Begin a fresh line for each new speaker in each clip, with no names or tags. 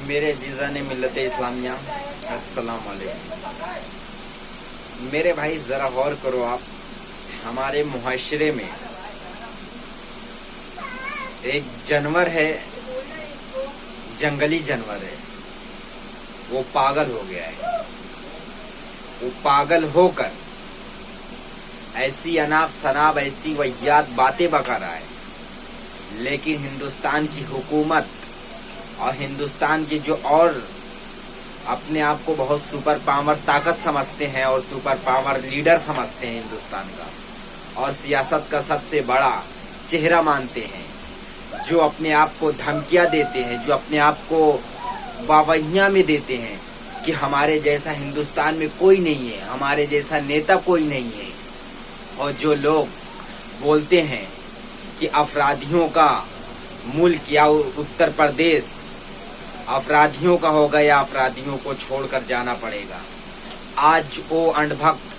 मेरे जीज़ान मिल्लत इस्लामिया अस्सलाम वालेकुम। मेरे भाई ज़रा गौर करो आप, हमारे मुआशरे में एक जानवर है, जंगली जानवर है, वो पागल हो गया है। वो पागल होकर ऐसी अनाप शनाप ऐसी वहियात बातें बका रहा है, लेकिन हिंदुस्तान की हुकूमत और हिंदुस्तान के जो और अपने आप को बहुत सुपर पावर ताकत समझते हैं और सुपर पावर लीडर समझते हैं हिंदुस्तान का, और सियासत का सबसे बड़ा चेहरा मानते हैं, जो अपने आप को धमकियां देते हैं, जो अपने आप को बावहियां में देते हैं कि हमारे जैसा हिंदुस्तान में कोई नहीं है, हमारे जैसा नेता कोई नहीं है। और जो लोग बोलते हैं कि अपराधियों का मुल्क या उत्तर प्रदेश अपराधियों का होगा या अपराधियों को छोड़कर जाना पड़ेगा, आज वो अंधभक्त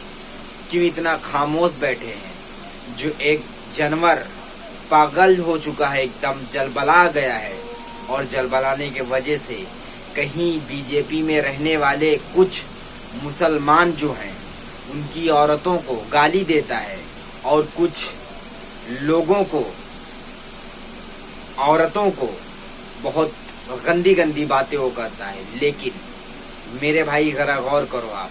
क्यों इतना खामोश बैठे हैं? जो एक जानवर पागल हो चुका है, एकदम जलबला गया है, और जलबलाने के वजह से कहीं बीजेपी में रहने वाले कुछ मुसलमान जो हैं उनकी औरतों को गाली देता है, और कुछ लोगों को औरतों को बहुत गंदी गंदी बातें वो करता है। लेकिन मेरे भाई जरा गौर करो आप,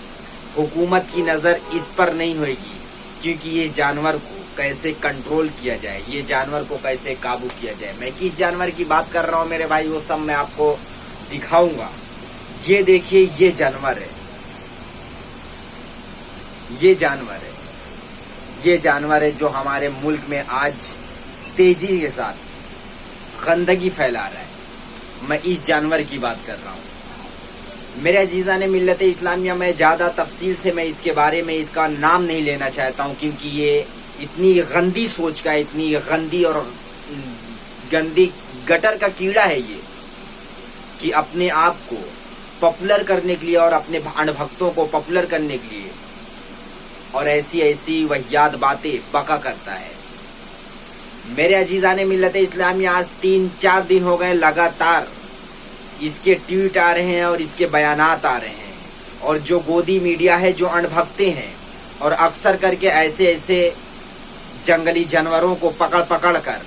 हुकूमत की नज़र इस पर नहीं होगी, क्योंकि ये जानवर को कैसे कंट्रोल किया जाए, ये जानवर को कैसे काबू किया जाए। मैं किस जानवर की बात कर रहा हूँ मेरे भाई, वो सब मैं आपको दिखाऊंगा। ये देखिए, ये जानवर है, ये जानवर है, ये जानवर है जो हमारे मुल्क में आज तेजी के साथ गंदगी फैला रहा है। मैं इस जानवर की बात कर रहा हूँ मेरे अजीज़ान मिल्लत इस्लामिया। मैं ज़्यादा तफसील से मैं इसके बारे में इसका नाम नहीं लेना चाहता हूँ, क्योंकि ये इतनी गंदी सोच का, इतनी गंदी और गंदी गटर का कीड़ा है ये, कि अपने आप को पॉपुलर करने के लिए और अपने अणभक्तों को पॉपुलर करने के लिए और ऐसी ऐसी वहियात बातें बका करता है। मेरे अजीज़ान मिल्लत इस्लामी, आज 3-4 दिन हो गए लगातार इसके ट्वीट आ रहे हैं और इसके बयानात आ रहे हैं, और जो गोदी मीडिया है, जो अणभक्ते हैं और अक्सर करके ऐसे ऐसे जंगली जानवरों को पकड़ पकड़ कर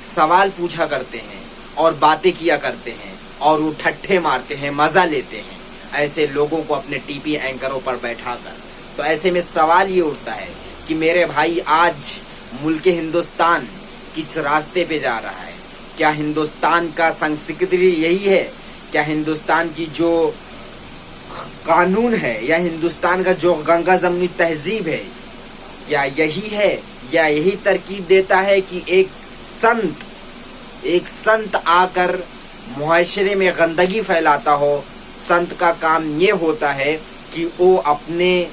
सवाल पूछा करते हैं और बातें किया करते हैं और वो ठट्ठे मारते हैं, मज़ा लेते हैं ऐसे लोगों को अपने टीवी एंकरों पर बैठाकर। तो ऐसे में सवाल ये उठता है कि मेरे भाई, आज मुल्क हिंदुस्तान किस रास्ते पे जा रहा है? क्या हिंदुस्तान का संस्कृति यही है? क्या हिंदुस्तान की जो कानून है या हिंदुस्तान का जो गंगा जमनी तहजीब है, क्या यही है? या यही तरकीब देता है कि एक संत आकर मुआशरे में गंदगी फैलाता हो? संत का काम ये होता है कि वो अपने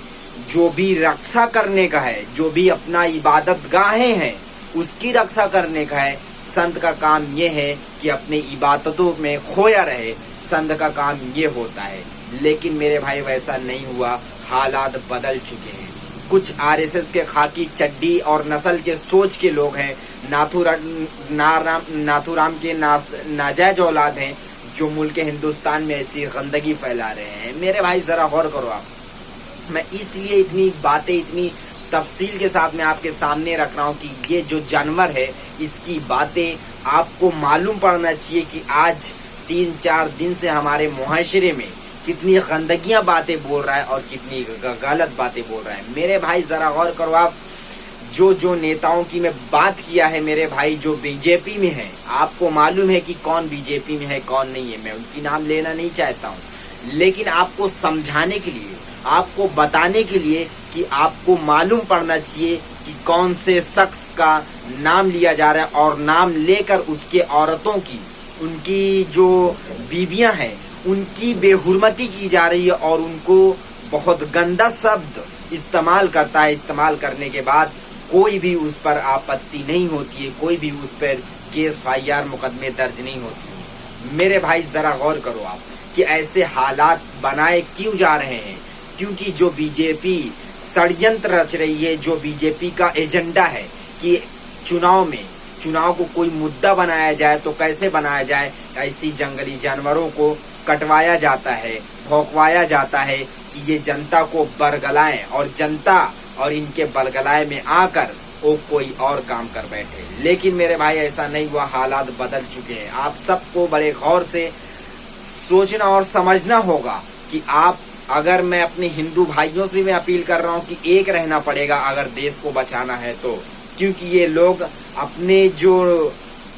जो भी रक्षा करने का है, जो भी अपना इबादत गाहें हैं उसकी रक्षा करने का है। संत का काम ये है कि अपने इबादतों में खोया रहे, संत का काम ये होता है। लेकिन मेरे भाई वैसा नहीं हुआ, हालात बदल चुके हैं। कुछ आरएसएस के खाकी चड्डी और नस्ल के सोच के लोग हैं, नाथूराम के नाजायज औलाद हैं, जो मुल्क हिंदुस्तान में ऐसी गंदगी फैला रहे हैं। मेरे भाई ज़रा गौर करो आप, मैं इसलिए इतनी बातें इतनी तफसील के साथ मैं आपके सामने रख रहा हूँ कि ये जो जानवर है, इसकी बातें आपको मालूम पड़ना चाहिए कि आज 3-4 दिन से हमारे मुआशरे में कितनी गंदगियाँ बातें बोल रहा है और कितनी गलत बातें बोल रहा है। मेरे भाई ज़रा गौर करो आप, जो नेताओं की मैं बात किया है मेरे भाई, जो बीजेपी में है, आपको मालूम है कि कौन बीजेपी में है कौन नहीं है। मैं उनकी नाम लेना नहीं चाहता हूँ, लेकिन आपको समझाने के लिए, आपको बताने के लिए कि आपको मालूम पड़ना चाहिए कि कौन से शख्स का नाम लिया जा रहा है, और नाम लेकर उसके औरतों की, उनकी जो बीवियां हैं उनकी बेहुरमती की जा रही है और उनको बहुत गंदा शब्द इस्तेमाल करता है। इस्तेमाल करने के बाद कोई भी उस पर आपत्ति नहीं होती है, कोई भी उस पर केस FIR मुकदमे दर्ज नहीं होती है। मेरे भाई ज़रा गौर करो आप कि ऐसे हालात बनाए क्यों जा रहे हैं? क्योंकि जो बीजेपी षड्यंत्र रच रही है, जो बीजेपी का एजेंडा है कि चुनाव में चुनाव को कोई मुद्दा बनाया जाए तो कैसे बनाया जाए, ऐसी जंगली जानवरों को कटवाया जाता है, भौंकवाया जाता है कि ये जनता को बरगलाएं और जनता और इनके बरगलाए में आकर वो कोई और काम कर बैठे। लेकिन मेरे भाई ऐसा नहीं हुआ, हालात बदल चुके हैं। आप सबको बड़े गौर से सोचना और समझना होगा कि आप, अगर मैं अपने हिंदू भाइयों से भी मैं अपील कर रहा हूँ कि एक रहना पड़ेगा अगर देश को बचाना है तो, क्योंकि ये लोग अपने जो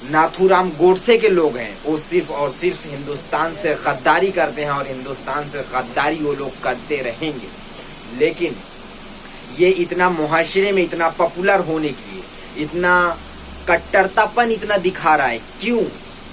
नाथूराम गोडसे के लोग हैं वो सिर्फ और सिर्फ हिंदुस्तान से गद्दारी करते हैं और हिंदुस्तान से गद्दारी वो लोग करते रहेंगे। लेकिन ये इतना मुहाशरे में इतना पॉपुलर होने के लिए इतना कट्टरतापन इतना दिखा रहा है, क्यों?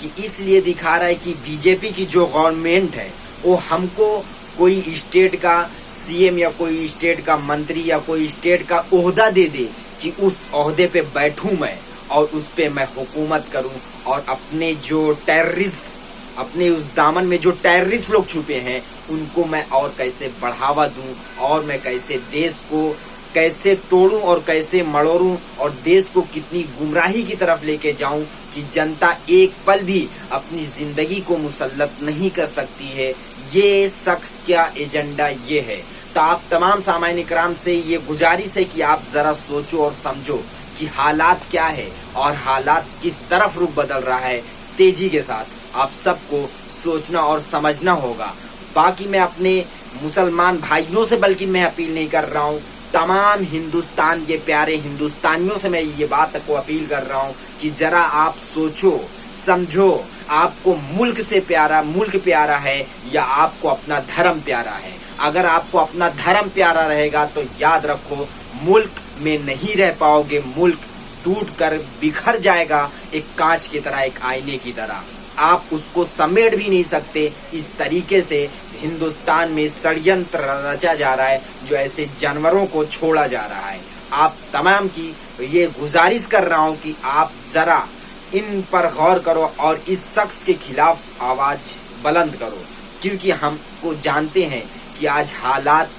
कि इसलिए दिखा रहा है कि बीजेपी की जो गवर्नमेंट है वो हमको कोई स्टेट का सीएम या कोई स्टेट का मंत्री या कोई स्टेट का ओहदा दे दे कि उस ओहदे पे बैठूं मैं और उस पे मैं हुकूमत करूं और अपने जो टेररिस्ट, अपने उस दामन में जो टेररिस्ट लोग छुपे हैं उनको मैं और कैसे बढ़ावा दूं और मैं कैसे देश को कैसे तोड़ूं और कैसे मड़ोड़ूं और देश को कितनी गुमराही की तरफ लेके जाऊं कि जनता एक पल भी अपनी जिंदगी को मुसल्लत नहीं कर सकती है। ये शख्स का एजेंडा ये है। तो आप तमाम सामान्य इकराम से ये गुजारिश है कि आप जरा सोचो और समझो कि हालात क्या है और हालात किस तरफ रुख बदल रहा है तेजी के साथ। आप सबको सोचना और समझना होगा। बाकी मैं अपने मुसलमान भाइयों से बल्कि मैं अपील नहीं कर रहा हूँ, तमाम हिंदुस्तान के प्यारे हिंदुस्तानियों से मैं ये बात को अपील कर रहा हूँ कि जरा आप सोचो समझो, आपको मुल्क से प्यारा मुल्क प्यारा है या आपको अपना धर्म प्यारा है। अगर आपको अपना धर्म प्यारा रहेगा तो याद रखो मुल्क में नहीं रह पाओगे, मुल्क टूट कर बिखर जाएगा एक कांच की तरह, एक आईने की तरह। आप उसको समेट भी नहीं सकते। इस तरीके से हिंदुस्तान में षड्यंत्र रचा जा रहा है, जो ऐसे जानवरों को छोड़ा जा रहा है। आप तमाम की ये गुजारिश कर रहा हूँ कि आप जरा इन पर गौर करो और इस शख्स के खिलाफ आवाज बुलंद करो, क्योंकि हमको जानते हैं कि आज हालात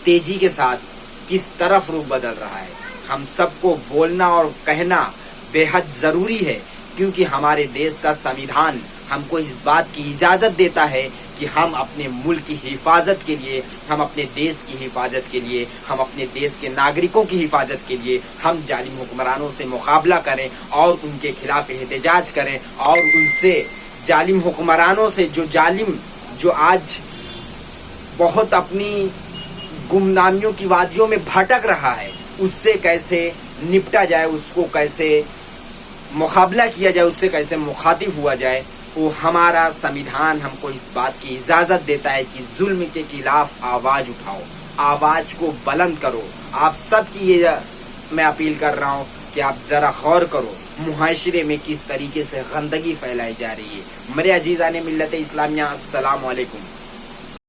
तेजी के साथ किस तरफ रुख बदल रहा है। हम सबको बोलना और कहना बेहद जरूरी है, क्योंकि हमारे देश का संविधान हमको इस बात की इजाजत देता है कि हम अपने मुल्क की हिफाजत के लिए, हम अपने देश की हिफाजत के लिए, हम अपने देश के नागरिकों की हिफाजत के लिए हम जालिम हुक्मरानों से मुकाबला करें और उनके खिलाफ एहतजाज करें और उनसे जालिम हुक्मरानों से जो आज बहुत अपनी गुमनामियों की वादियों में भटक रहा है, उससे कैसे निपटा जाए, उसको कैसे मुकाबला किया जाए, उससे कैसे मुखातिब हुआ जाए। वो हमारा संविधान हमको इस बात की इजाज़त देता है कि जुल्म के खिलाफ आवाज़ उठाओ, आवाज़ को बुलंद करो। आप सब की ये मैं अपील कर रहा हूँ कि आप ज़रा गौर करो मुआशरे में किस तरीके से गंदगी फैलाई जा रही है। मेरे अजीज़ाने मिल्लत इस्लामिया, अस्सलाम वालेकुम।